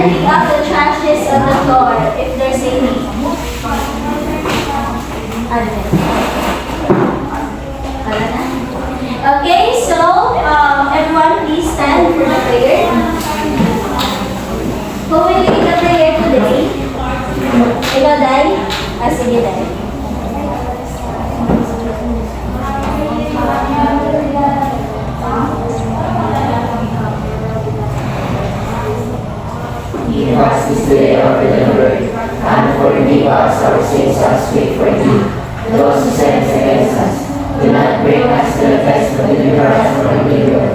and pick up the trashes on the floor if there's any. Okay, so everyone please stand for the prayer. Who will lead the prayer today? Ikaw, Day? Sige, Day. Give us this day our daily bread, and forgive us our sins as we forgive those who sin against us. Do not bring us to the test, but deliver us from evil.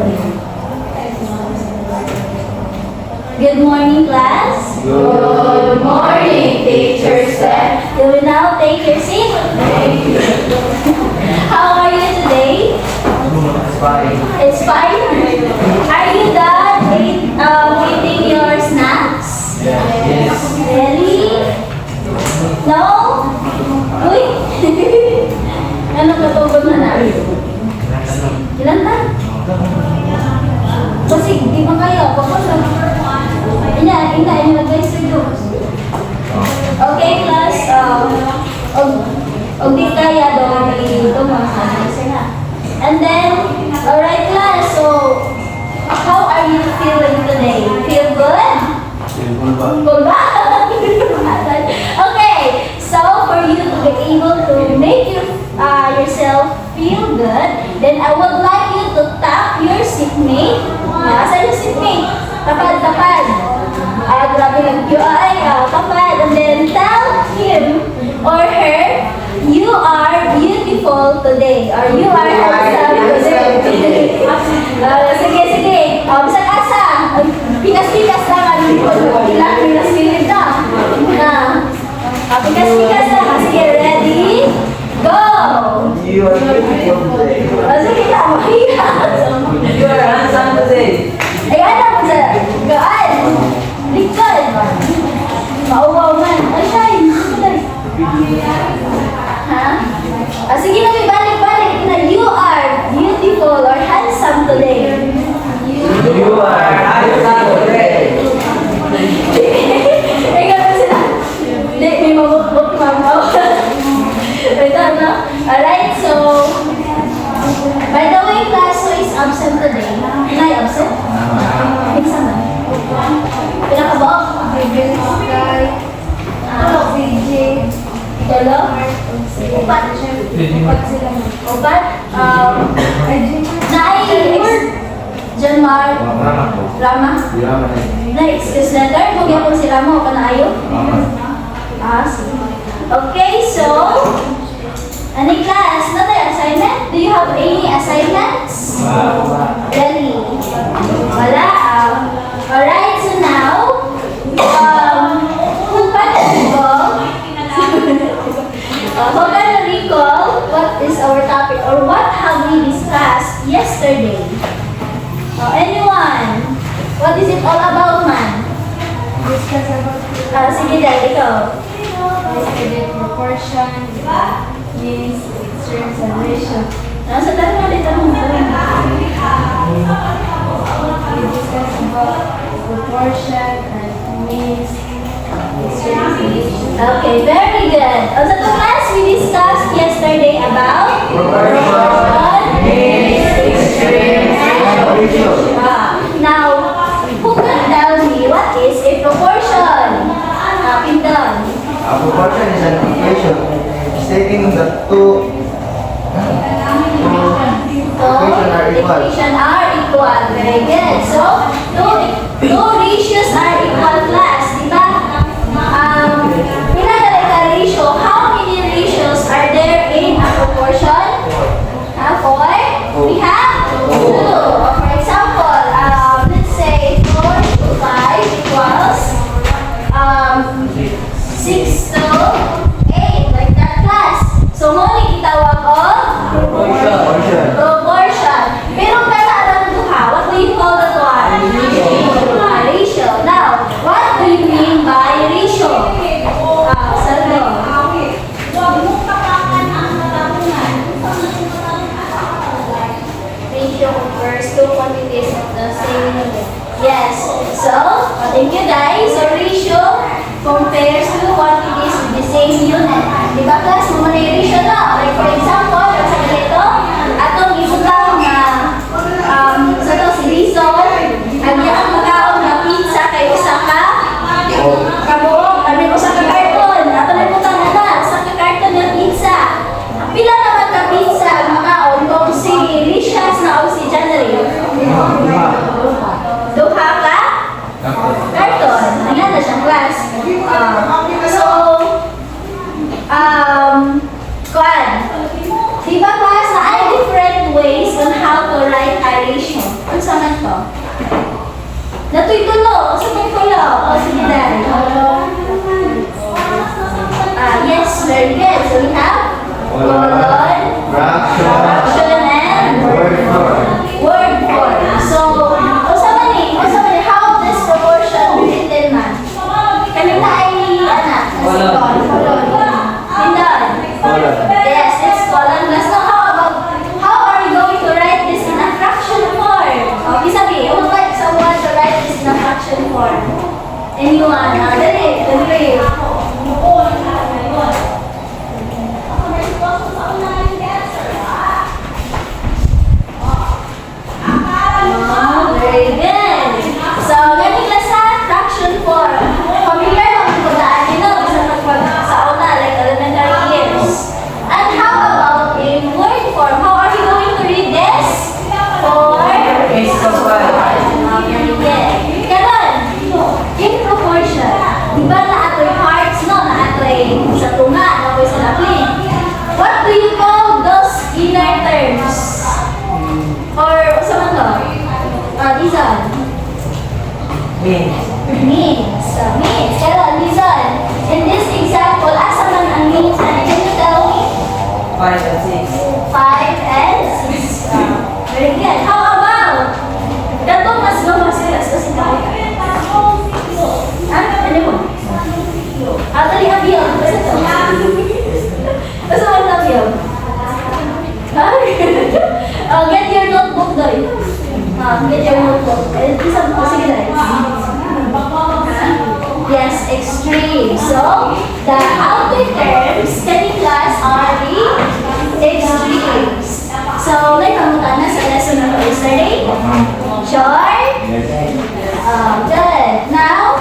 Good morning, class. Good morning, Teacher Steph. You will now take your seat. Thank you. How are you today? It's fine. It's fine. Are you done eating your snacks? Yes. Really? No? Uy! Ano katubag na na? Ilan ta? Kasi di ba kayo? Yan, nag-guys to. Okay, class. Og di kaya daw ito mga. And then, alright class, so how are you feeling today? Feel good? Good ba? Okay, so for you to be able to make yourself feel good, then I would like you to tap your seatmate. Asan yung seatmate? Tapad. Grabe lang yung tapad. And then tell him or her, you are beautiful today. Or you are handsome today. Sige. Sa kasa. Pikas-pikas lang. Pikas-pikas na. Pikas-pikas na. Sige, ready? Go! You are beautiful today. Sige na, mahiya. You are handsome today. Ayan lang sa gaan. Likod. Mauwaw man. Ay, shine. Ha? Sige na, may balik-balik na. You are beautiful or handsome today. You are handsome today. Ikaw na sila. Hindi, may mabukbuk mamaw. Ito, no? Alright, so by the way, class who is absent today? Nay, absent? Minsan na. Pinakabaok? Guy. CJ. Tolo? Upat. Upat? Nay, John Mark. Rama? Na-excuse letter? Bugyan ko si Rama o kanaayo? Sige. Okay, so any class, not an assignment? Do you have any assignments? Really? Wala. Alright, so now, who can recall what is our topic or what have we discussed yesterday? Anyone? What is it all about, man? Discuss about Sige dahil ikaw. yesterday proportion, means, extremes, and ratio. Nasa tanong ulit ang We discuss about proportion and means, extremes, and ratio. Okay, very good. Also, the class we discussed yesterday about proportion, Extremes, and ratio. Now, who can tell me what is a proportion? Pinton. A proportion is an equation stating that two equation are equal. Very good. So, two ratios are equal, class. Diba? Pinadala ratio. How many ratios are there in a proportion? Four? We have two. For example, let's say 4 to 5 equals 6 to 8. Like that, class. So, muli itawag o proportion. Pero kada ang duha, what do you call that one? Ratio. Now, what do you mean by ratio? Sardo. Ratio confers two quantities of the same unit. Yes. So, thank you guys. So, ratio compares to quantities with the same unit. Di ba class? Muna yung ratio na. Like for example, sa ganito, atong ibutang na sa to si Rizal, agya ang makaon na pizza kay Osaka. Kabuok, kami Osaka karton. Ato na ibutang na Osaka karton na pizza. Pila naman ka pizza ang makaon kung si Rishas na o si January? Duha ka? Karton. Ayan na siyang class. Kuan. Diba class na ay different ways on how to write a ratio. Ano sa man to? Natuy-tulo. Sa may tulo. O sige dahil. Yes, very good. So we have colon, fraction, and word form. So, usa man ni, how this proportion written man? Kanina ay colon. Yes, it's colon. Let's know how are we going to write this in a fraction form? Okay, sabi, you would like someone to write this in a fraction form. Anyone? Dali. Very good. So, ganun lang sa fraction form. Familiar naman ko daan sa una, like elementary years. And how about in word form? How are you going to read this? Very good. Ganun. In proportion. Diba na ato'y parts, no? Na ato'y sa tunga, na ato'y sa lapin. What do you call those inner terms? Or, sa man to? Lizon. Means. Kaya, Lizon. In this example, asa man ang means? Can you tell me? 5 and 6. 5 and 6. Very good. How about? Dato mas sila sa tao. Ano mo? Tali abiyon. Basta to. Basta mo abiyon. Get your notebook doy. Get your notebook. Isang po, sige dahil. Yes, extreme. So, the outward terms, study class are the extremes. So, may kamutan na sa lesson na yesterday. Sure? Good. Now,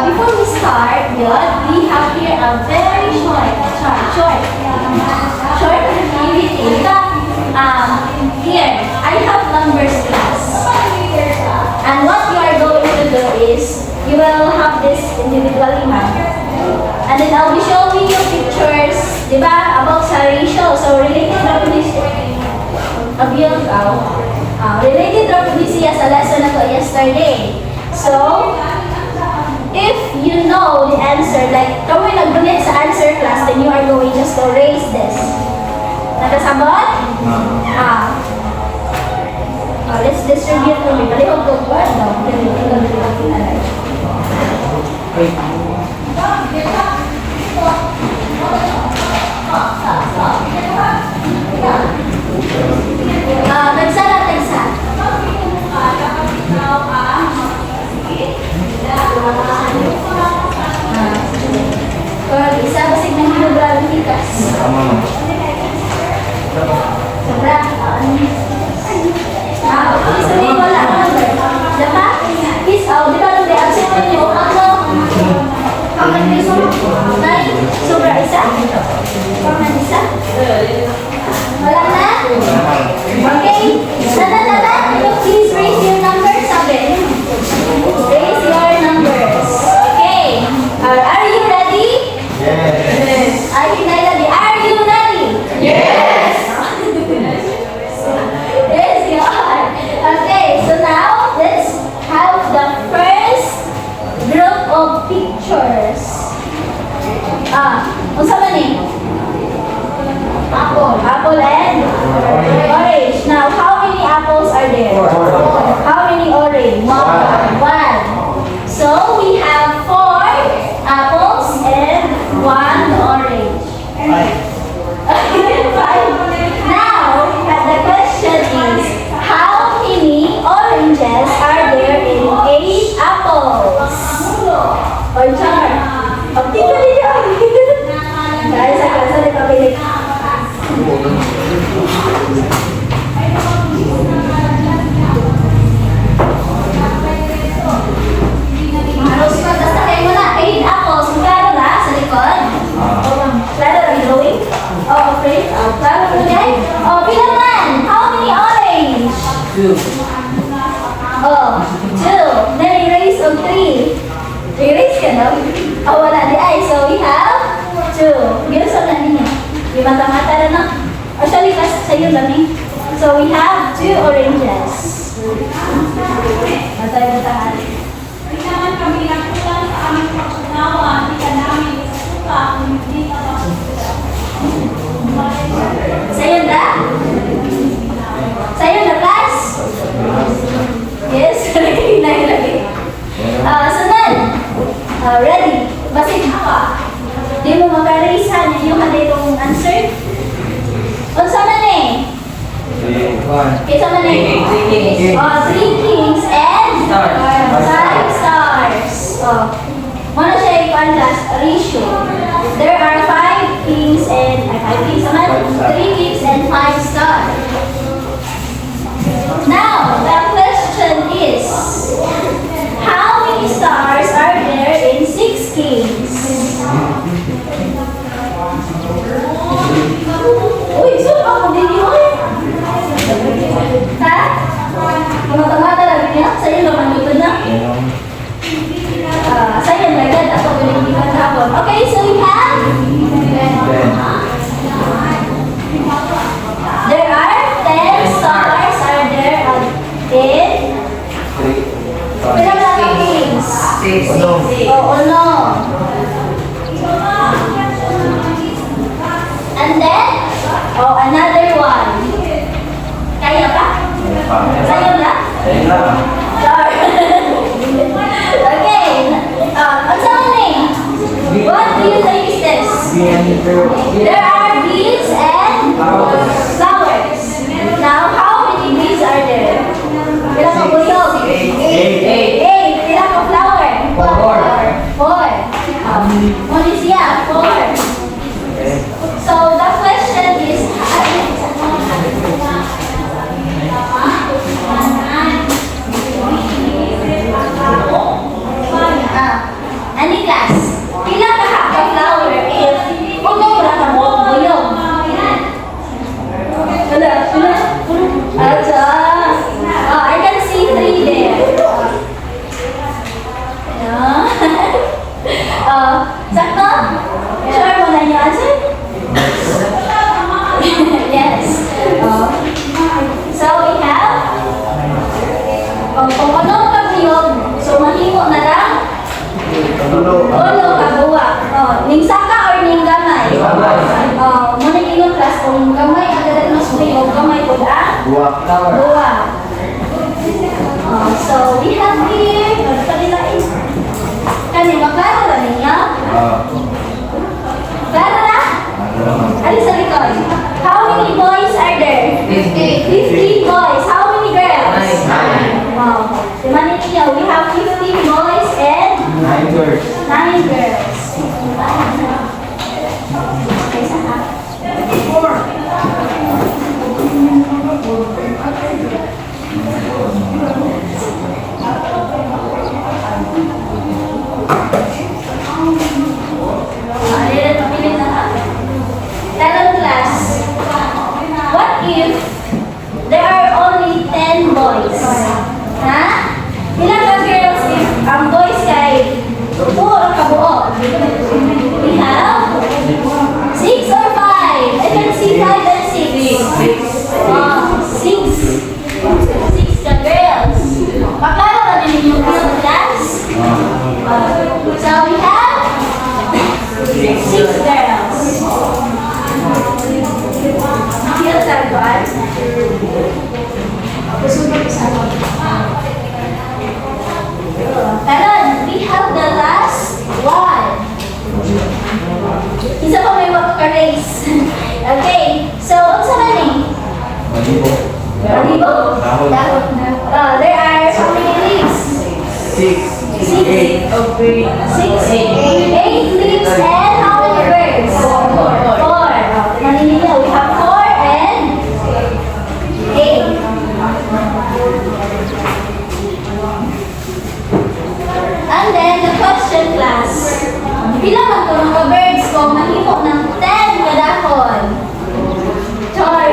before we start, we have here a very short activity. Here, I have numbers class. And what you are going to do is, you will have this individually map. And then I'll be showing you pictures, diba, about sa ratio. So, related na po this related na po this sa lesson na to yesterday. So, if you know the answer, like, kung nagbunit sa answer class, then you are going just to erase this. Nakasabot? Let's distribute to me. Palihog ko po. Tagsa. Isa ba signal ng gravitas? Sobra. Okay, sabihin mo lang. Diba? Peace out. Diba nung di-absent mo yung 2. Oh, 2. Then erase of 3. Erase ka na? Oh, wala di ay. So we have 2. Ginusto na ninyo. Di mata-mata na na. Actually, kasi sa'yo lang eh. So we have 2 oranges. Matay-matahan. Hindi naman kami nagkulang sa aming pagsunawa, hindi ka namin isusuka kung hindi ka masusunod. Sa'yo na? Sa'yo na, class? Yes? Lagi. Sunod. Ready? Basit ako. Di mo makarisa niya yung halirong answer? Unsa man eh? Kaysa man eh? 3 kings and 5 stars. Muna siya yung last ratio. There are 5 kings and 5 kings naman, 3 kings and 5 stars. Now, the question is, how many stars are there in 6 kings? Uy, so ako din yun. Ha? Mata-mata lang niya? Sa'yo naman ito na. Sa'yo na agad. Ako galing di hapon. Okay, so we have there are 10 stars are there in Pinag lang kings. Oo, no. And then, another one. Kaya pa? Sa'yo na? Sure. Okay. What's happening? What do you think is this? There are bees and flowers. Now, how many bees are there? Ilang ka buyog? 8. Ilang ka flower? 4. Muna siya, 4. So, the question is, any class, pila ka flower if kung ka mo buyog? I can see 3 there. Sakto? Sure mo na yung answer? Yes. So we have kung anong pag-iyog, so mahimo na lang ulo kabuwa. Ning saka or ning gamay? Muna yung class kung gamay ang dalat mas o gamay po da? Buwa. So we have here, kanina, klaro na ninyo? Klaro na? Alis sa likod. How many boys are there? 15 boys. How many girls? 9. Wow. Dimanin niyo, we have 15 boys and 9 girls. Okay, saka. 10 class. What if there are only 10 boys? Ha? Ilang ka girls if ang boys kay 4 kabuo? We have 6 or 5? I can see 5 and 6. 6 ka girls. Paklaro na din yung class? So we have 6 girls. Feel sa buwan? Karon, we have the last one. Isa pa may waka-race. Okay, so unsa man ni? Malibo? There are how many leaves? 6. 8 leaves and how many birds? 4. Maninila, we have 4 and 8. And then the question class. Pila man ko mga birds ko mahimo ng 10 kadakon. Char.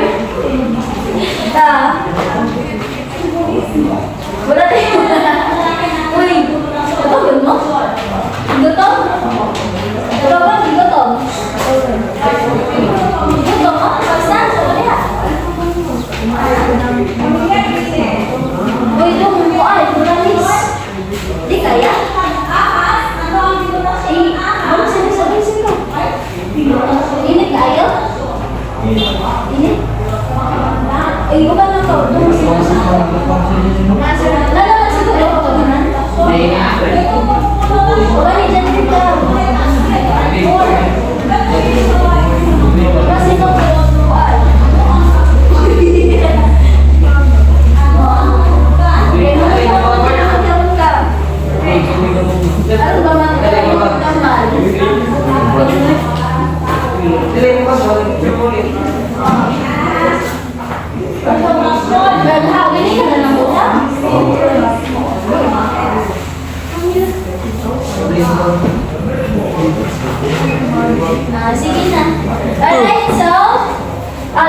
Uy, doon mo ay, pluralis. Di kaya? Ano sinasabi sa'yo? Init kayo? Init? Ay, iba na to. Doon sinasabi. Lalaman siguro ako ito naman. Wala ni dyan din ka. Kasi ito kayo buwan. Ano ba mga sige na. Alright, so,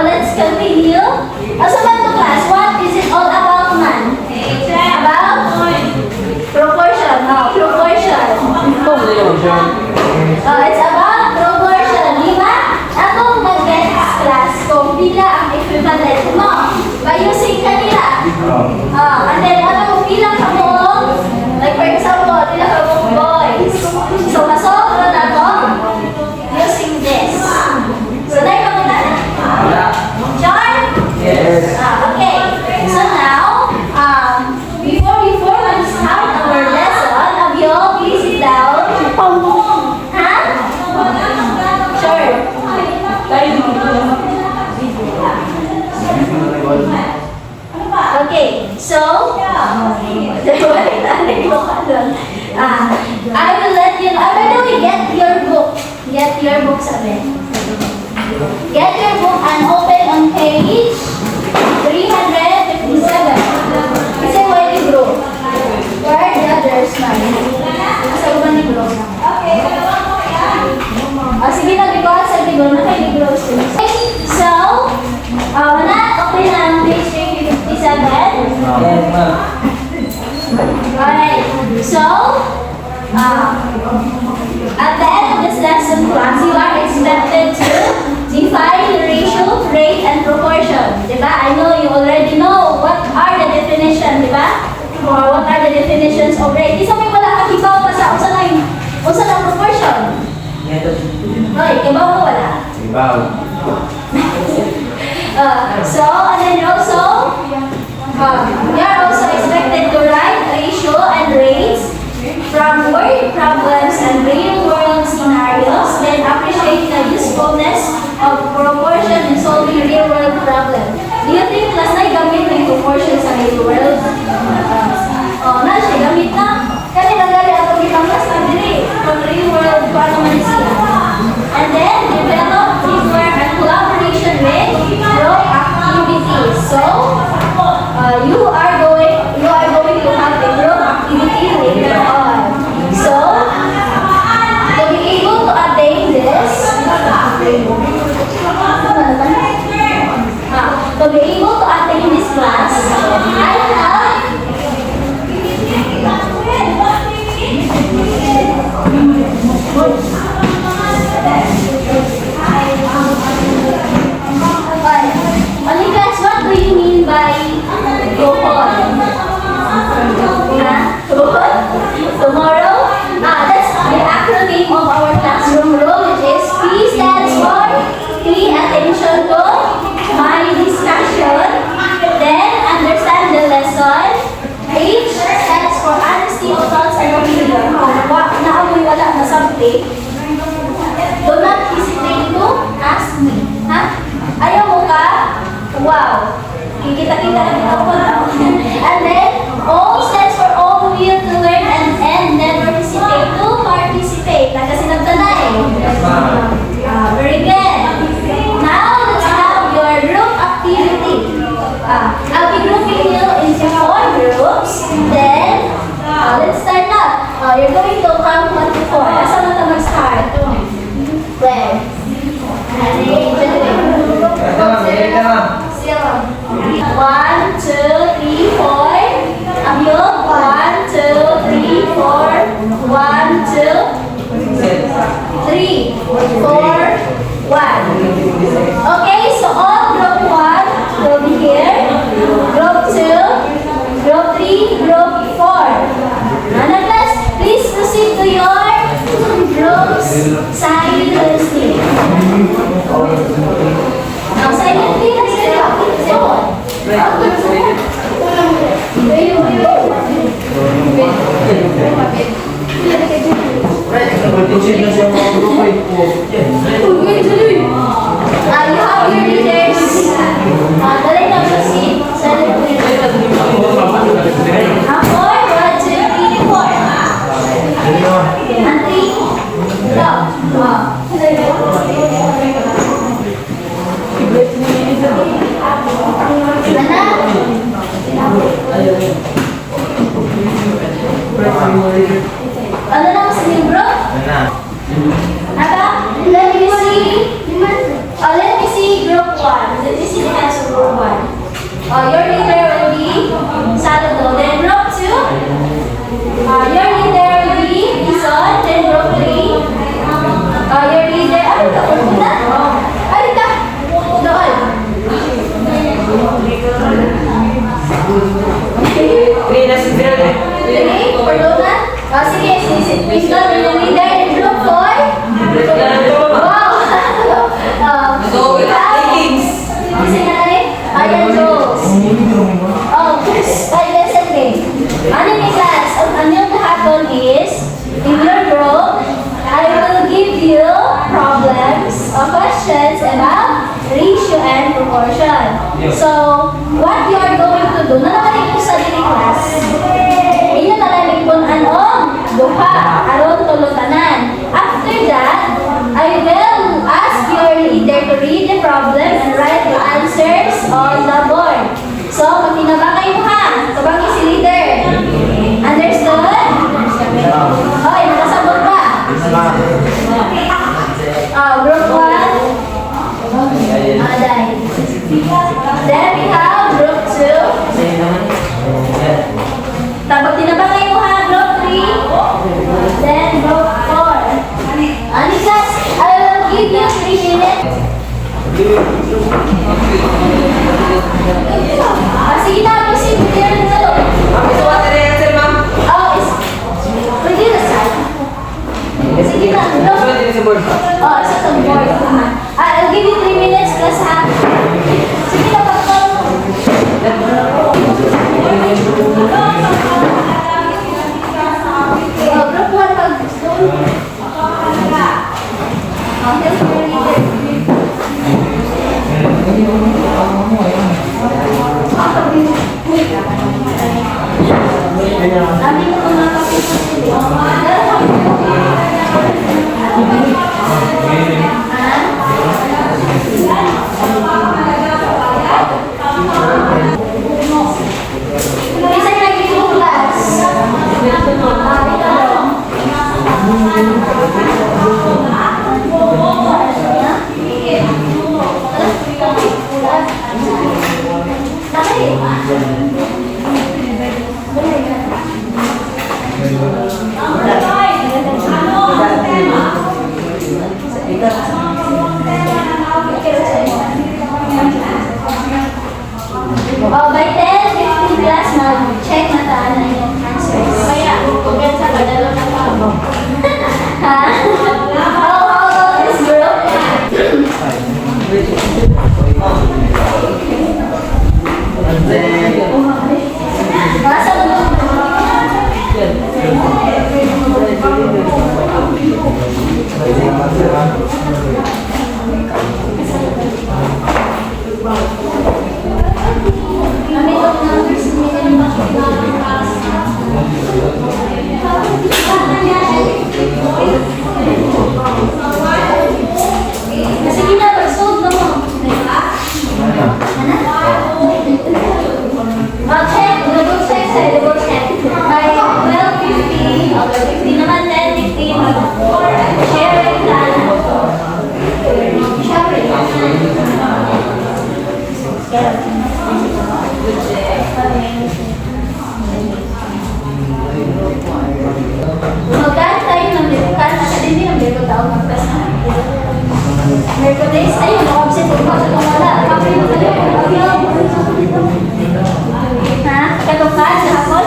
let's continue. So, back to class. What is it all about, man? About? Proportion. Proportion. It's about proportion. Di ba? Ako mag-guess class kung pila ang equivalent mo by using kanila. And then, ano, pila ka mo? Like, for example, pila ka mo boys. So, masobra na to using this. So, dahil ka muna. John? Yes. Okay. So now, before we start our lesson, Abyo, please sit down. Huh? Sure. Okay, so I will let you know. By the way, get your book. Get your book, sabi. Get your book and open on page 357. Kasi may libro. Where the others man? Sa ibang libro. Sige na, because sa libro, naka-libro sila. So, na, open ang page 357. Alright, so, at the end of this lesson class, you are expected to define ratio, rate, and proportion. Diba? I know you already know what are the definitions, diba? Or what are the definitions of rate. Isa may wala kakibaw pa sa usa ng proportion. Hoy, kibaw mo wala? So, and then also, you are also expected to write ratio and rates from word problems and real-world scenarios, then appreciate the usefulness of proportion in solving real-world problems. Do you think class na gamit ng proportion sa real-world? Na siya gamit na. Kaya nagali atong itang class na dili from real-world paano man siya. And then, develop teamwork and collaboration with group activities. So, you are going to have a group activity later on. So, to be able to attain this, class, I have Alikas, what do you mean by gohon? Tomorrow? That's the acronym of our classroom rule, which is P stands for pay attention to my discussion, then understand the lesson. H stands for honesty of thoughts and opinion. Naamoy wala na something. Do not hesitate to ask me. Ha? Ayaw mo ka? Wow. Kikita-kita na ako na. And then, O stands for all will to learn and never hesitate to participate. Nakasinagta na eh. Very good. Now, let's have your group activity. I'll be grouping you into 4 groups. Then, let's start na. You're going to count 1 to 4. Asa na ito mag-start? Where? 1, 2, 3, 4. Abyo, 1, 2, 3, 4. 1, 2, 3, 4, 1. Okay, so all group 1 will be here. Silently. Now, silently na sila. You have your leaders. Dali na sa seat. Silently. Apoy, 1, 2, 3, 4. And 3. Go. Ano na sa libro? Let me see group 1. Let me see the answer group 1. Your leader will be Salado. Then group 2. Your leader will be Bison. Then group 3. Your leader, ano ka? Una? Ano ka? Doon. Three, Cordona. Sige, Bison, yung leader. Then group 4. Wow! Kasi nga rin, ayan, Jules. Listen me. Ano yung class? Ano yung happen is, in your group, I will give you problems or questions about ratio and proportion. So, what you are going to do, nalakalig ko sa dili class. Inyo nalalig po ano, duha, aron tulutanan. After that, I will ask your leader to read the problem and write the answers on the board. So, magtinabangay mo ha. Tabangay si leader. Understood? Okay, nakasabot ba? Group 1. Aday. Then we have group 2. Tapos tinabangay mo ha, group 3. Then group 4. Anikas, I will give you 3 minutes. Sige na, kasi pwede rin sa loob. Pwede na sa sige na, no? Isa sa board. I'll give you 3 minutes plus ha. Sige na, pagkaw. Group 1 pag gusto. Help your leader. Dami ko mga kapitulyo. Isa yung naging class. By 10, 15 class, mag-check na taan na yung answers. Kaya, kung sa padalo na pa ako. Ha? How about this group? Basa mo ba? Sige na, mag-solve na mo. Check, double check sa'yo, double check. By 12:50, 12:50 naman, 10:15, share it lang. Share it. Magkaan tayo ng libukan, akademi ng libo tao magpasa. Merkulis, ayun, na-obsess ko sa kumala. Kapag yung ha? Katukan sa hapon?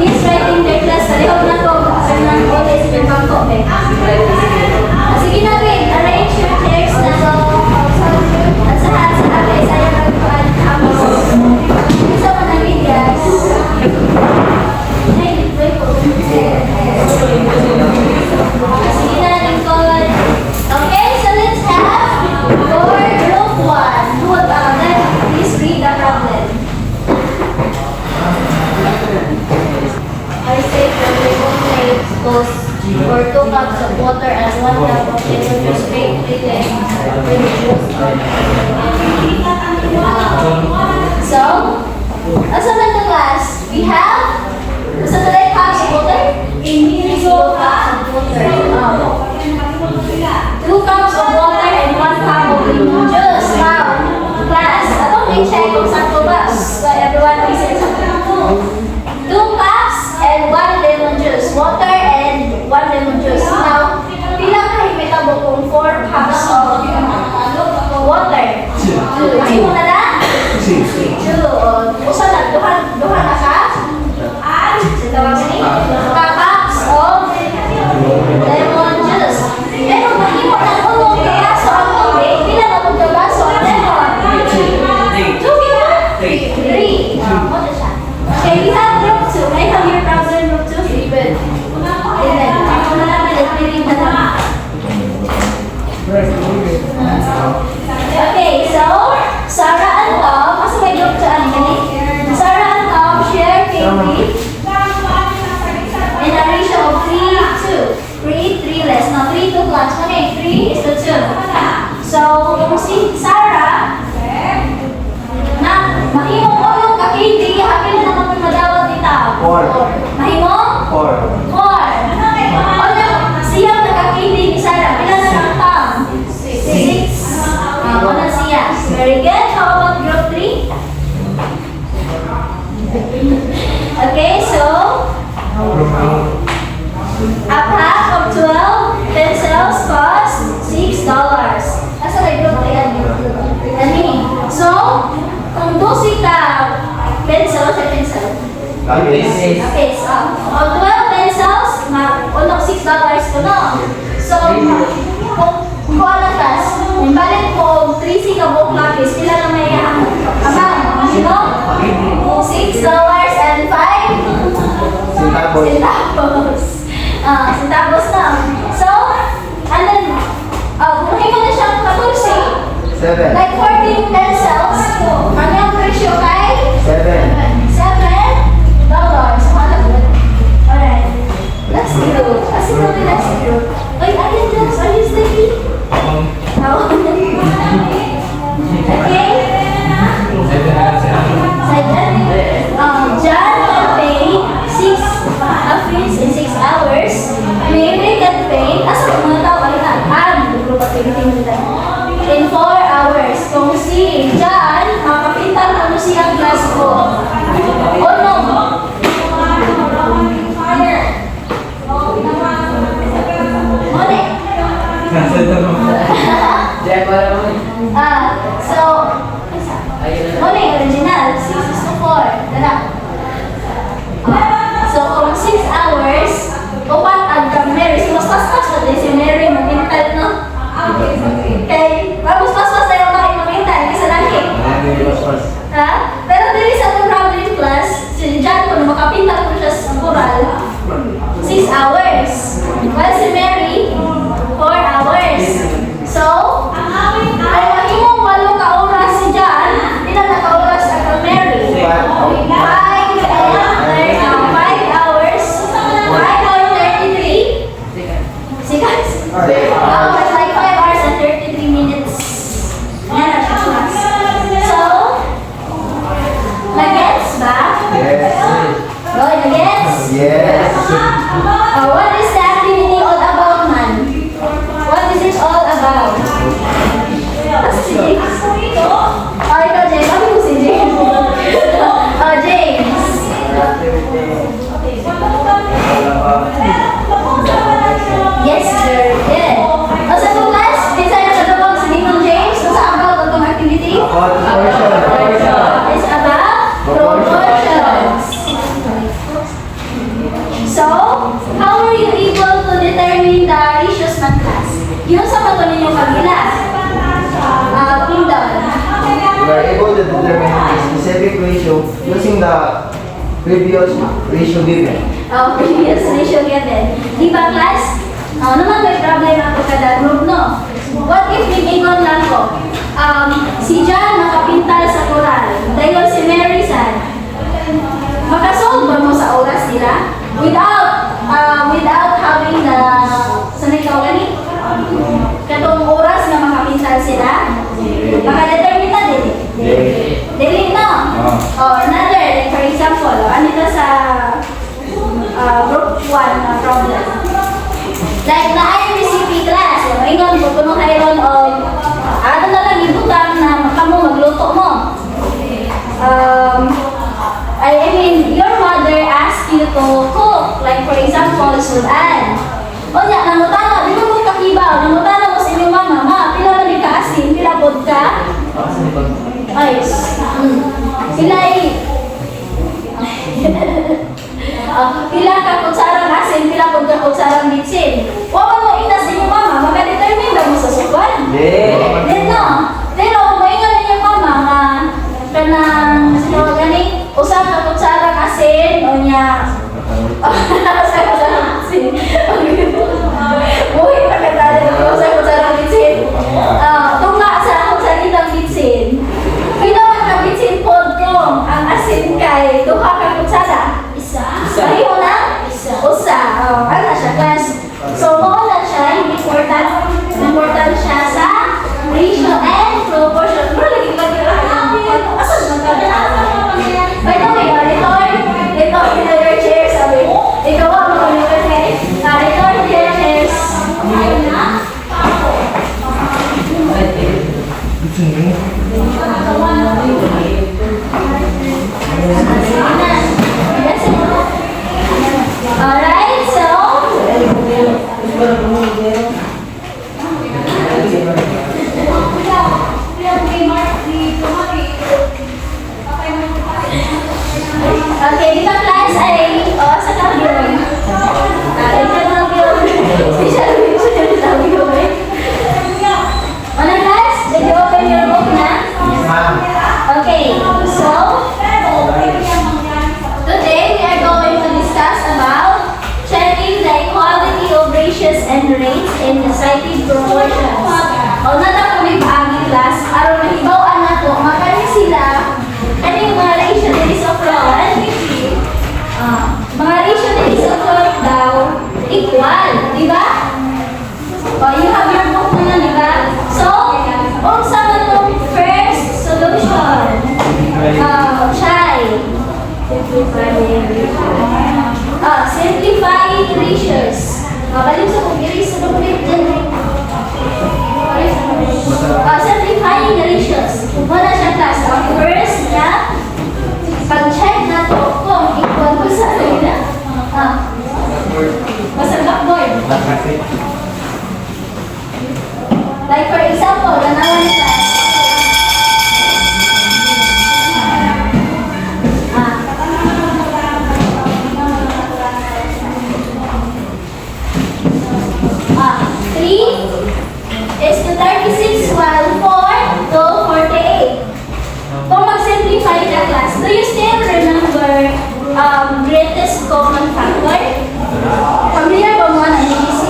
Please write in their class. Salihog na to. Kasi nang always yung bangko. Sige na, wait. Arrange your chairs na to. At sa akin, saya magpuan ako. Isa mo na medias. Ay, wait po. Sige na, Lincoln. Okay, so let's have for group 1. Please read the problem. I say that we will take those for 2 cups of water and 1 cup of lemon juice made with the juice. So, as a mental class, we have what's the right cups of water? Individual cups of water. 2 cups of water and 1 cup of lemon juice. Now, class, atong i-check kung saan ko ba? So, everyone listen sa 2 cups and 1 lemon juice. Water and 1 lemon juice. Now, pila ka hipitabo kung 4 cups of water? 2. Ay mo na na? 2. Usa na, duha na ka? Tawagin ni? Cups of lemon juice. Pero kung hindi mo na ulong kaso ang tubig, pila na kung kabaso ang lemon? 2 pila? 3. Mo na siya. Okay, we have group 2. I have your problem group 2. Good. Amen. Ako na naman, let's believe na naman. Okay, so, Sarah and Tom, asa may group 2 ani kani? Sarah and Tom share candy in a ratio of 3-2. 3 less. Now, 3 to class. Okay, 3 is to 2. So, kung si Sarah, na, mahimong ko yung kakindi, hapil na naman madawat dito. 4. Mahimong? 4. 4. O na, siya nakakindi ni Sarah. Pila na ng Tom? 6. O na siya. Very good. How about group 3? Okay, so, a pack of 12 pencils cost $6. Asa na group 3 yan? So, kung 12 ka pencil, sa pencil. Okay, so, on 12 pencils, unok $6 ko, no? So, kung ano kas, balik ko 3C ka buong lapis, pila na may amount, you know? $6 and 5 centavos. Centavos na. So, and then, kung mo na siyang 14, 7. like 14 pencils, ano yung ratio kay? 7. $7. Alright. Let's do. Kasi kami let's do. Ay, ayun Jones. Are you sleepy? No. Okay. 7. John can pay 6 affins in 6 hours. Mary can pay, asa mga tao, ano na? In 4 hours. Kung si John, makapintan ano siyang glass ko. O no? Mone. Well, si Mary, 4 hours. So, Ang aming ay mahimong 8 ka oras si John, ilan na ka oras ang kay Mary? 5 hours. 5 or 33? Sikas. Oh, it's like 5 hours and 33 minutes. Yan na siya, class. So, nag-gets ba? Yes. Oh, nag-gets? Yes. What is the activity all about, man? What is it all about? Si James. Oh, ikaw, James. Ano mo si James? Oh, James. Yes, very good. O sa tulas, design na sa si Ninong James. O sa about itong activity? About proportion. It's about proportions. So, how were you able to determine the ratios man class? Yung sa mato ninyong pagbilas. Pindon. We are able to determine a specific ratio using the previous ratio given. Previous ratio given. Di ba class? Naman may problem ako kada group, no? What if bibingon lang ko? Si John nakapintal sa koral. Dayon si Mary san. Makasolve ba mo sa oras nila? Without having the sanay ka gani? Katong oras na makapintal sila? Makadetermine na din. Dili no? Or another, like for example, anito sa group 1 na problem. Like na ay recipe class, ingon ko kuno hayron og ano na lang ibutang na kamo magluto mo. I mean, your mother asked you to cook, like for example, sudan. O niya, nangutana, di mo kakibaw, nangutana mo sa inyong mama, ma, pila man ni kaasin, pila pod ka? Ay, pila pila ka kutsarang asin, pila pod ka kutsarang bitsin. Wawan mo inas sa inyong mama, makadetermine ba mo sa sukan? Then no. Pero, maingon ninyong mama nga, kanang, sino gani, usap ka kutsarang asin, o niya, usap ka kutsarang asin. Buhay pa ka tayo, usap ka kutsarang bitsin. Tunga sa akong salitang bitsin. Pinawan ka bitsin pod ko, ang asin kay, duha ka kutsara. Isa. Pareho na? Usa. Ano siya, class? So, mawala siya, important siya sa ratio and proportion. Pero lagi ba yung asan man ka na? By the way, return to your chair, sabi. Ikaw ang mga return to your chairs. Alright, so okay, dito class ay sa tabi. Ano class? Did you open your book na? Okay, so today we are going to discuss about checking the equality of ratios and rates in the cited proportions. O nata kami paagi class, aron mahibaw-an nato makani sila kaning mga ratio dili sa front. Mga ratio dili sa front daw equal, di ba? You have your book na, di ba? So, unsa man tong first solution? Chai. Simplifying ratios. Balik sa pag-erase sa document dyan. Simplifying ratios. Wala siya class. First na, pag-check na to kung equal ko sa nila. Basta blackboard. Like for example, ganawa ni class. Is to 36 while 4 to 48. Kung mag-simplify the class, do you still remember greatest common factor? Familiar ba mo ng ABC?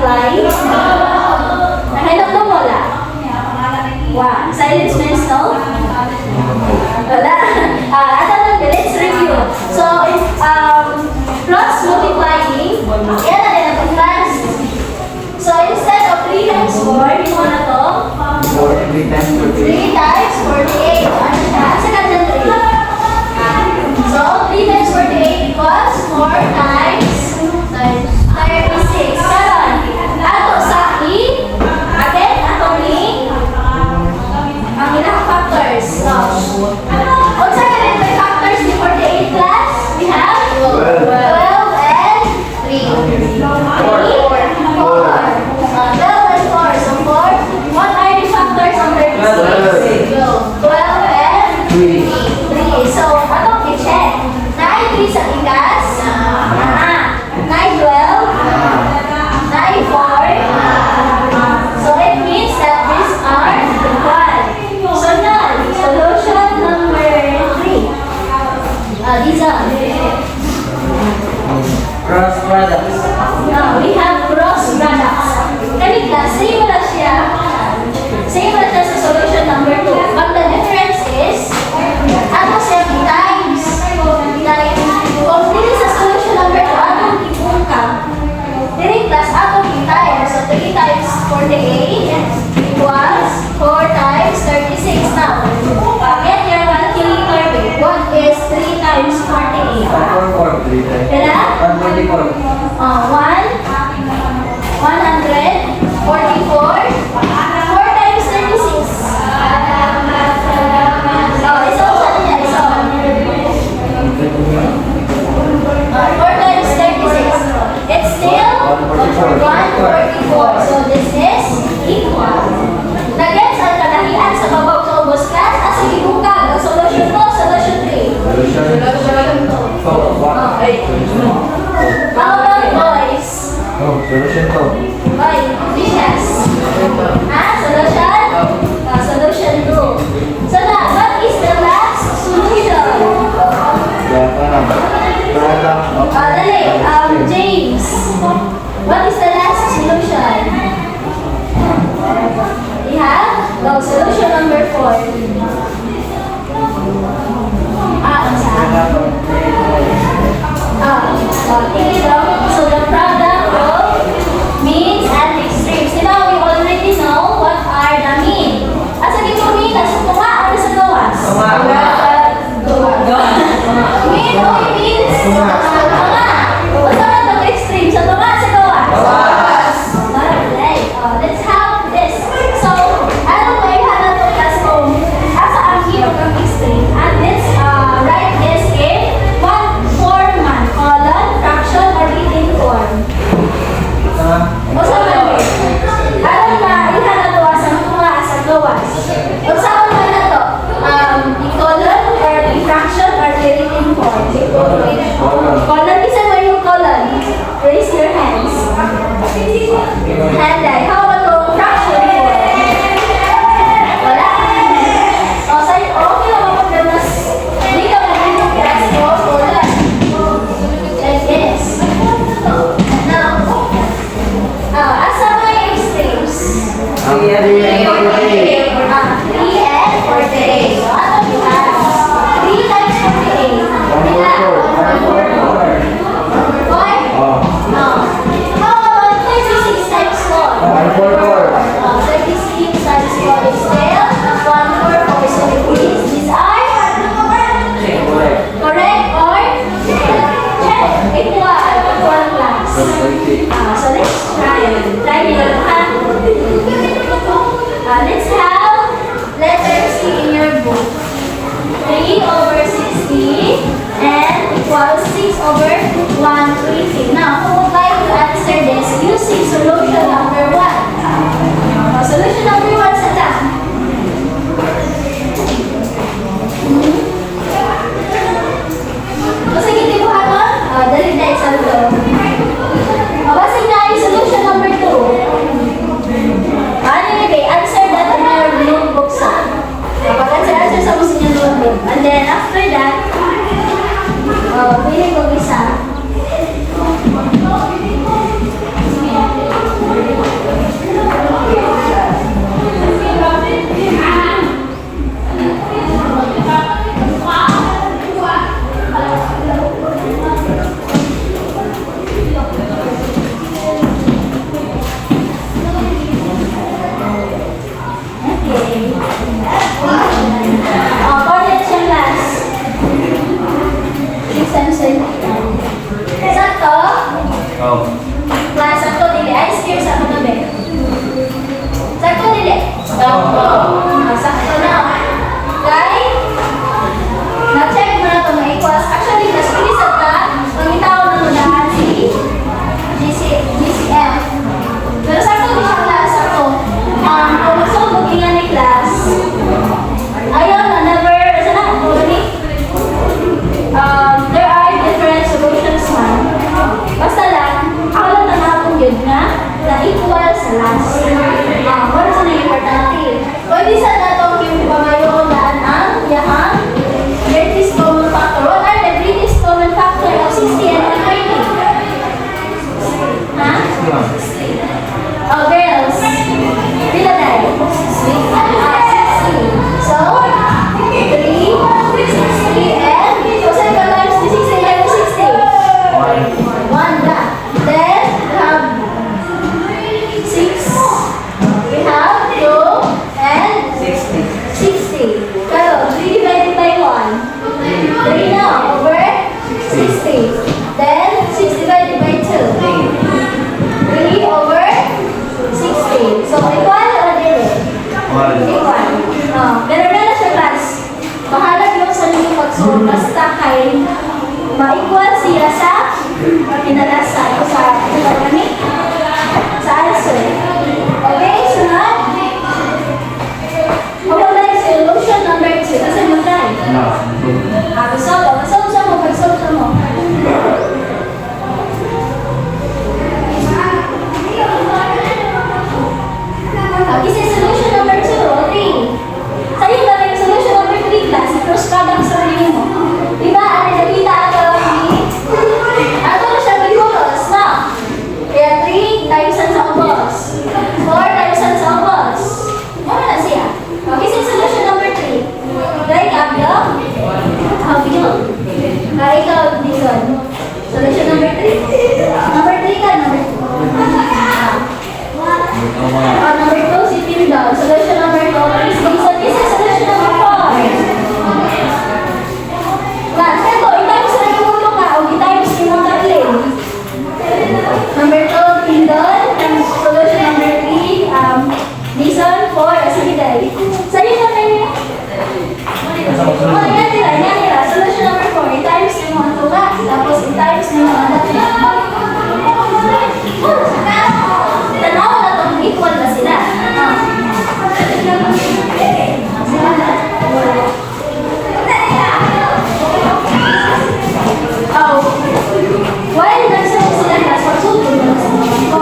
multiply? Nahanap mo wala? Wow. Silence means no? Wala. Let's review. So, cross multiplying. Yan na din ang class. So, instead of 3 times 4, di mo na to? 3 times 3 times 48. Ano siya? Second and 3. So, 3 times 48 equals 4 times 36. Karon, ato sa again, ato ni ang ilang factors. So, unsa ka rin may factors ni 48 class? We have 12 and 3. 4. 12 and 4. So, 4. What are the factors of 36? 12 and 3. So, atong i-check. 9 3 sa ikas. 9 12. 9 4. So, it means that these are equal. So, now, solution number 3. These are. Cross products. Now, we have cross products. Kanina, same na siya. Same na siya sa solution number 2. But the difference is, ano siya times. Like, kung dili sa solution number 2, atong ibungka. Dili plus atong times. So, 3 times 48 equals 4 times 36. Now, get your calculator with what is 3 times 48? 3 times. Kaya? 144. 144. 4 times 36. Isa ko sa niya. Isa. 4 times 36. It's still 144. So this is equal. Nag-gets ang kadahian sa babaw sa ubos class. As ibukag. Ang solution mo, solution 3. Solution 2. How about boys? Oh, solution 2. Boy, dishes. Solution? Solution 2. So now, what is the last solution? Dali, James. What is the last solution? We have? Solution number 4. So the product of means and extremes. Diba, we already know what are the mean. Asa dito mean? Sa tunga o sa gawas? Mean o means? Tunga. O sa mga extreme? Sa tunga sa gawas? Alright. Let's have this. So, ano ba yung hanap ng classroom? Asa ang hirap ng extreme? And let's write this in one format. Colon, fraction, or written form. O sa mga alam na ihanap to asang tunga asang gawas. O sa mga na to? I-colon or i-fraction or i-written form. Colon, isa mo yung colon. Raise your hands. And then, how about yung fraction form? Wala. O sa'yo, okay lang ako na mas hindi ka mag-inong colon. Like this. Now, asa ba yung extremes? 3 and 48. So, ano yung hands? 3 times 48. No. How about 36 times 4? 36 times 4 is still 144. So, these are correct or check. Equal class. So let's try. Try nyo. Let's have So, equal o dili? Equal. Pero na siya class. Bahala yung sa ninyo pag-solve. Basta kay ma-equal siya sa pinalasa o sa kami sa answer. Okay, sunod. Wala yung solution number 2. Kasi mo tayo. Solve siya mo. Pag-solve siya mo. Kasi solution number 2 o 3. Sa'yo ba yung solution number 3 class? Cross product sa rin mo. Diba? Ano nakita ako ni? Ato na siya bihulos, no? Kaya 3 times ang saubos. 4 times ang saubos. Ano na siya? Okay, so solution number 3. Right, Abyo? Abyo? Ikaw, Dison. Solution number 3. Number 3 ka, number 2. Number 2, si Tim daw. Solution number 2 is Dison. This is solution number 4. Class, ito, i-times na yung ulo ka o i-times yung mga tatling. Number 2, Tindon. Solution number 3, Dison. 4, sige dahil. Sa'yo na kayo. Yan nila. Solution number 4, i-times yung mga tuka. Tapos i-times yung mga tatling. Tanaw na itong equal na sila. While nagsabi sila class, pagsulto na sa mga ko.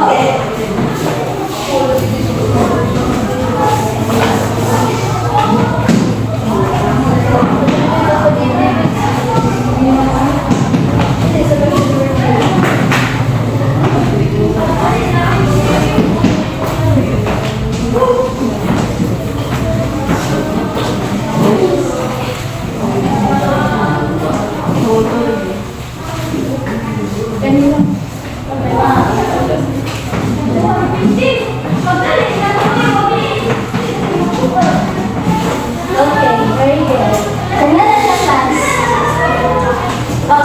Okay, very good. Tingnan na siya, class.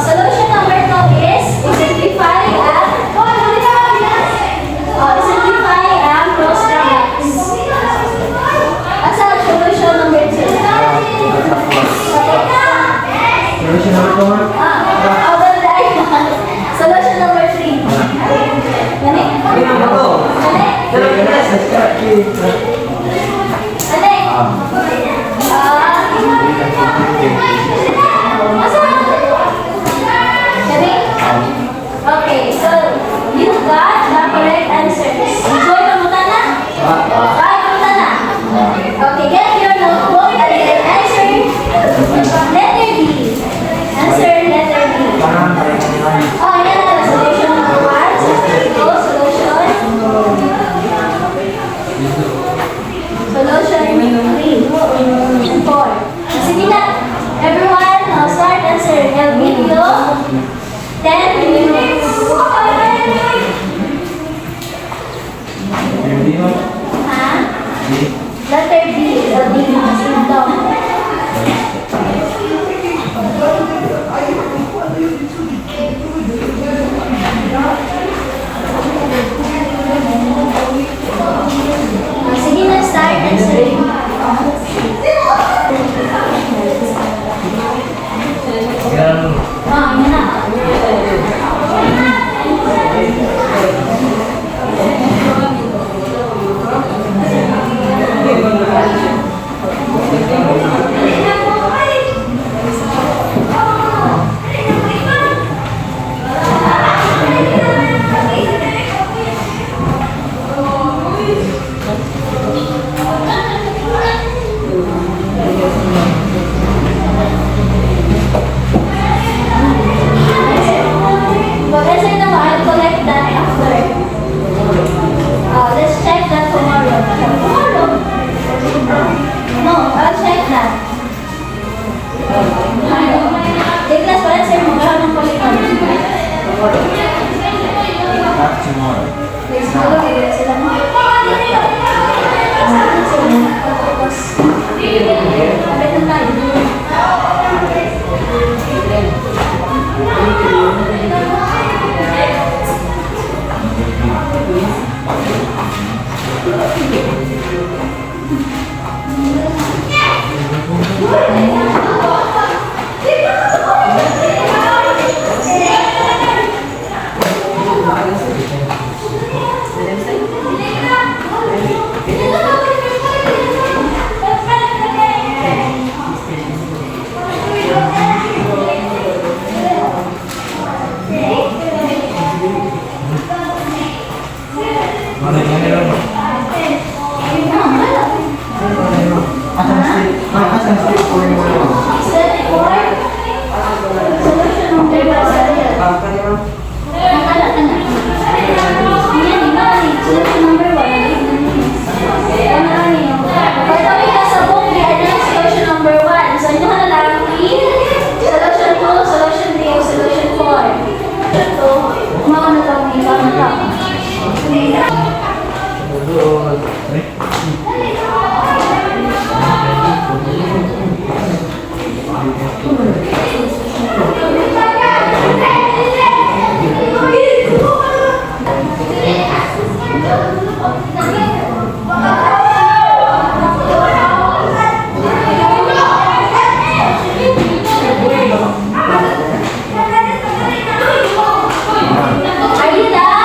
Solution number 2 is simplify ang cross products. Asa ang solution number 2? Solution number 2. Solution number 3. Gani? Okay, so you got the correct answers. Enjoy kamutan na? Kamutan na? Okay, get your notebook and then answer letter D. Answer letter D. Yan na. Solution number 1. Solution 3 and 4. Sige na. Everyone, start answer. I'll give you 10 minutes. Letter D. Sit down. Sige na, start answering. Yan na. Asan step 4 mo naman? Step 4. Solution number 1. Nakala ka na. Yan, imali. Solution number 1. Pagkawin ka sa book, di ano yung solution number 1. So, ito ka na lang solution 2, solution 3, solution 4. Solution 2, umawa na ito, iba na ito. Are you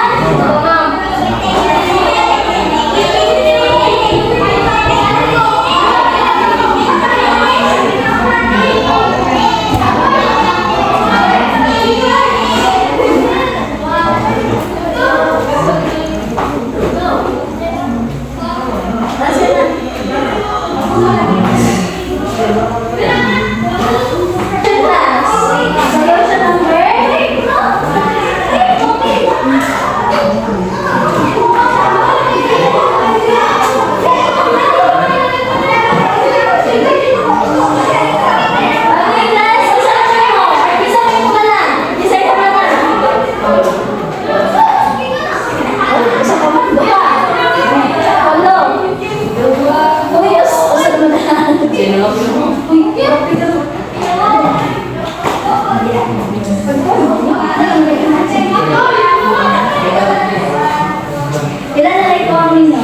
Solution Ilan na ito ang ninyo?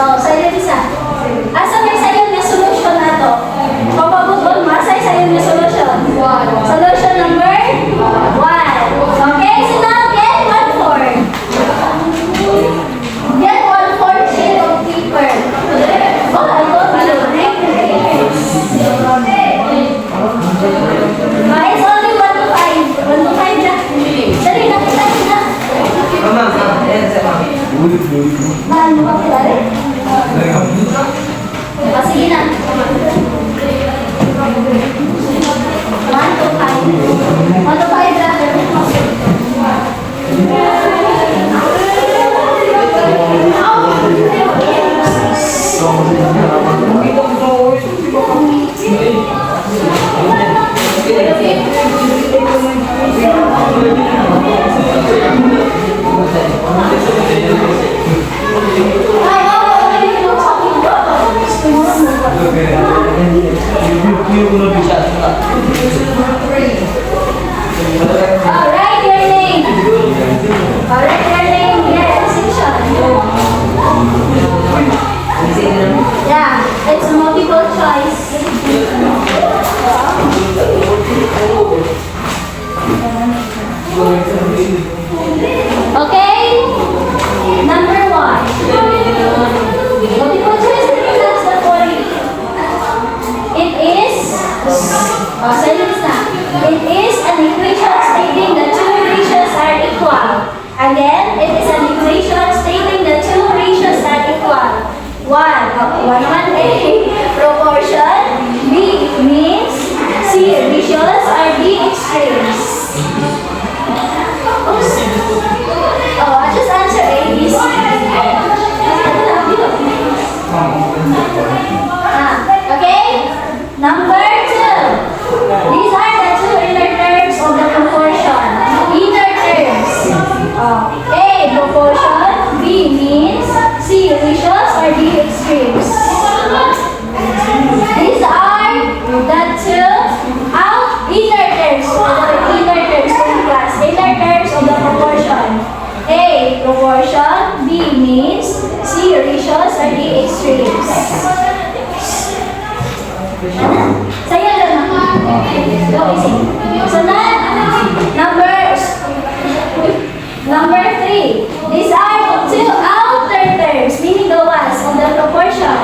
哦，所以就啥？啊，上面 Alright, your name. Alright, your name. Yes, section. Yeah, it's a multiple choice. Okay? Number 1. Multiple choice represents the following. It is, silence na. It is an equation stating that two ratios are equal. Again, it is an equation stating that two ratios are equal. 1:1A proportion. B means C ratios are D extremes. Oops. Oh, I just answer A, B, C. Okay? Number 2. These are the two inner terms of the proportion. Inner terms. A, proportion. B means C, ratios or D, extremes. These are the two inner terms. Inner terms in class. Inner terms of the proportion. A, proportion. B means C, ratios or D, extremes. Saya lang. Go easy. So now, number 3. These are two outer terms, meaning the ones of the proportion.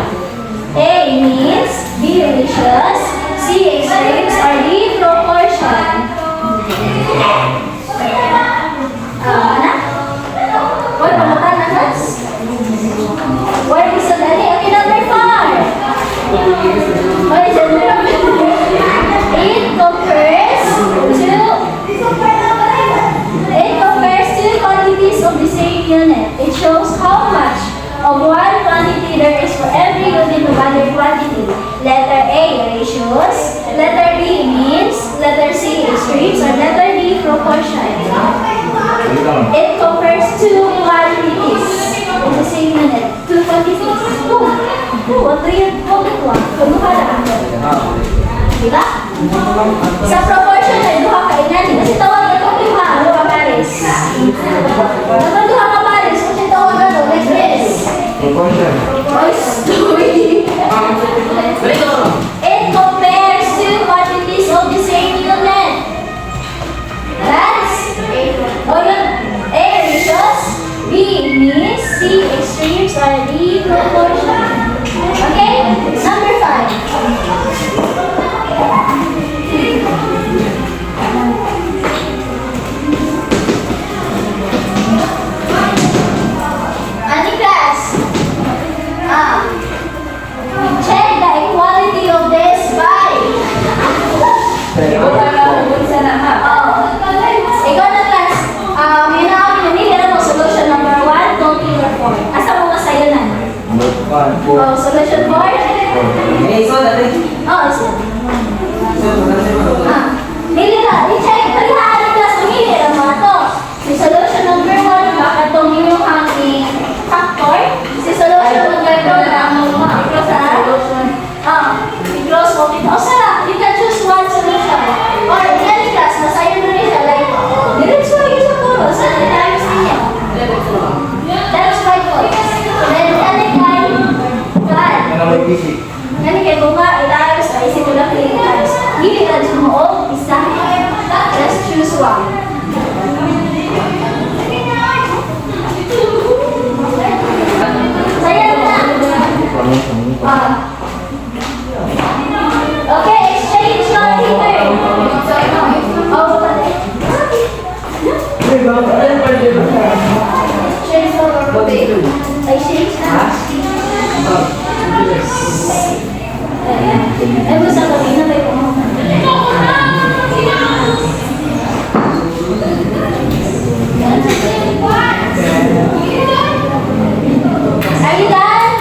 A means B ratios, C extremes, or D proportion. Anak? What pamutan na class? What is the okay, number 4. What is it? It compares two quantities of the same unit. It shows how much of one quantity there is for every unit of other quantity. Letter A, ratios. Letter B means. Letter C, extremes. Or letter D, proportion. It compares two quantities of the same unit. Two quantities. What do you call it? Diba? Sa proportion ay duha ka inani. Kasi tawag ito duha. Duha pares. Kapag duha ka pares, kasi tawag ito like this. Proportion. It compares two quantities of the same unit. That's A ratios, B means, C extremes, or D proportion. Okay? Number 5. Ani class? Check the equality of this by. Ikaw na class. May nakapinili mo solution number 1, 2, 3, or 4. Asa mo sa'yo na? Oh, solution 4? Oh, isa. Nili na. I-check. Palihaan ni class. Pumili na mga to. Si solution number 1, baka itong yung hanging factor. Si solution number 2, na ang mga i-cross i-cross mo. O sarap. You can choose one solution. Or, yan ni class. Nasa'yo na rin siya. Like, diretso lagi sa puro. Saan na times niya? That's 5 points. Then, yan ni guy. Yan ni kay Bunga. I-times. Isip ko lang i-times. Hindi ka sumuog. Isa. Let's choose one. Sayang na. Okay, exchange your paper. Oh, exchange your paper. Exchange na. Ay, gusto ko rin na may pumunta. Are you done?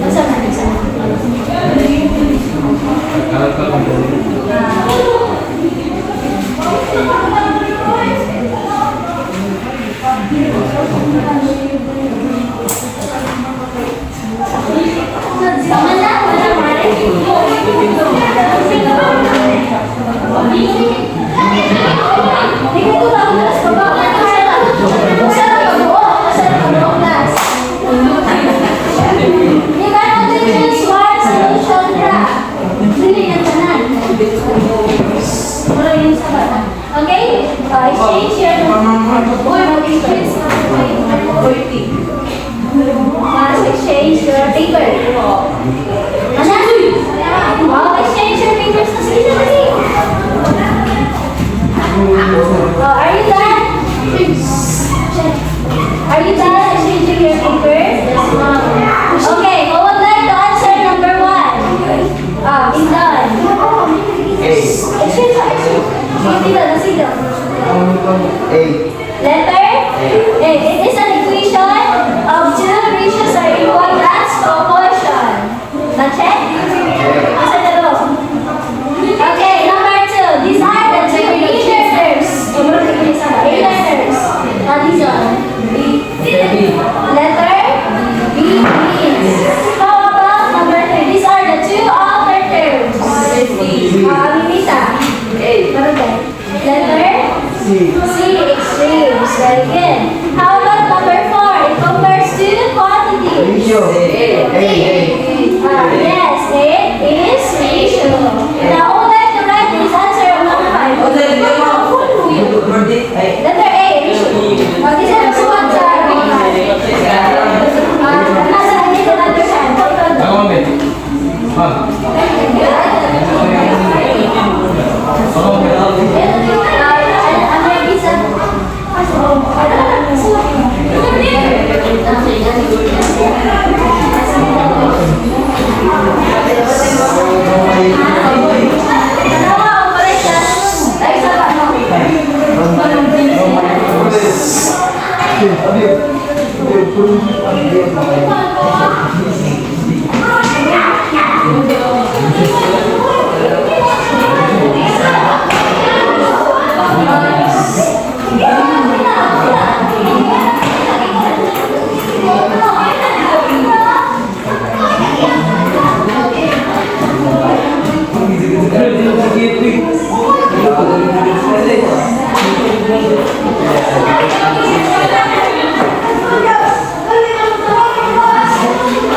Basta na, basta na. Sama na, wala mare. Tingnan ko ba ang class pa ba? Basta na kabuo, basta na kabuo class. You can only choose one solution ka. Dili na tanan. Wala yun sa bata. Okay? Exchange your... Uy, mag-exchange na. Must exchange your paper. Ano? Exchange your papers na sige na kasi. Are you done? Are you done exchanging your papers? Okay, who would like to answer number 1? He's done. Exchange. Sige. A. Letter A. It is an equation of two ratios are equal as proportion. Na-check? Asa na do? Okay, number 2. These are the two letters. A letters. These are letter B means. How about number 3? These are the two outer terms. Mimita. Letter C. C, extremes. Very good. How about number 4? It compares to quantity. Ratio. A. Yes, it is ratio. Now, who would like to write this answer on number 5? Letter A, ratio. This is also what nasa dito letter siya.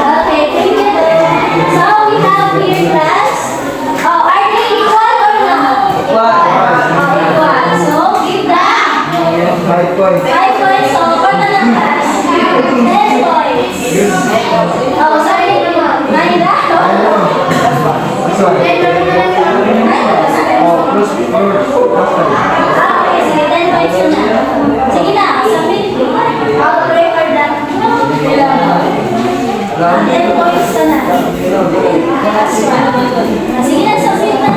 Okay, thank you. So we have here class. Are they equal or not? Equal. So give that 5 points. 5 points. So for the class, 10 points. Sorry. Manila? This one. Okay, sige, 10 points yun na. Sige na, submit. I'll record that. 10 points na. Sige na, submit na.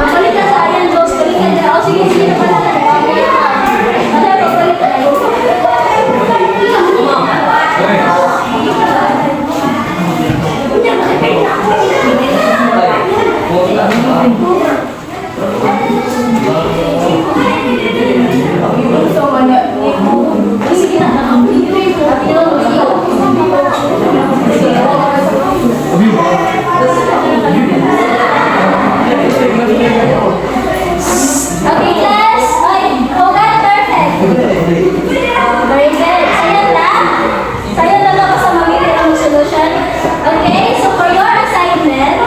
Balik na sa ayan, boss. Balik na dyan. Sige na pala. Balik na. Sige na. Okay, class. Who got perfect? Very good. Sayon lang. Sayon lang ako sa mag-ibig ang solution. Okay, so for your assignment,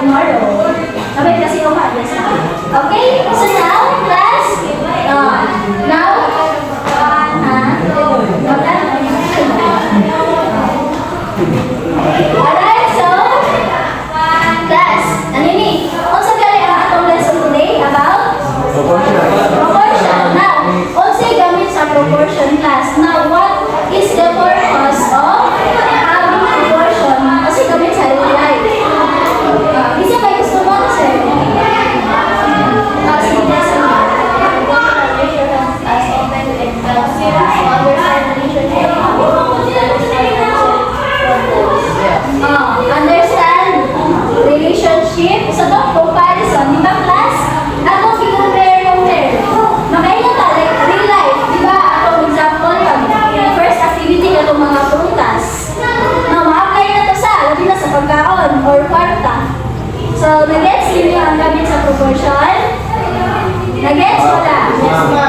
tomorrow. Sabi kasi yes. Okay, so now, class, now, alright, so, class, ano ni? Kung sa gali ang atong lesson today about proportion. Now, also gamit sa proportion class. Now, what is the purpose of having proportion? Kasi gamit sa real life. Isa ba gusto mo, sir? Sige, sir. Understand relationship sa comparison, di ba class? Ako compare yung hair. Makailan ka, like real life, di ba? Ako example, pag first activity ka itong mga prutas. No, ma-apply na to sa, labi na sa pagkaon or kwarta. So, nag-gets ninyo ang gamit sa proportion? Nag-gets wala? Yes, ma'am.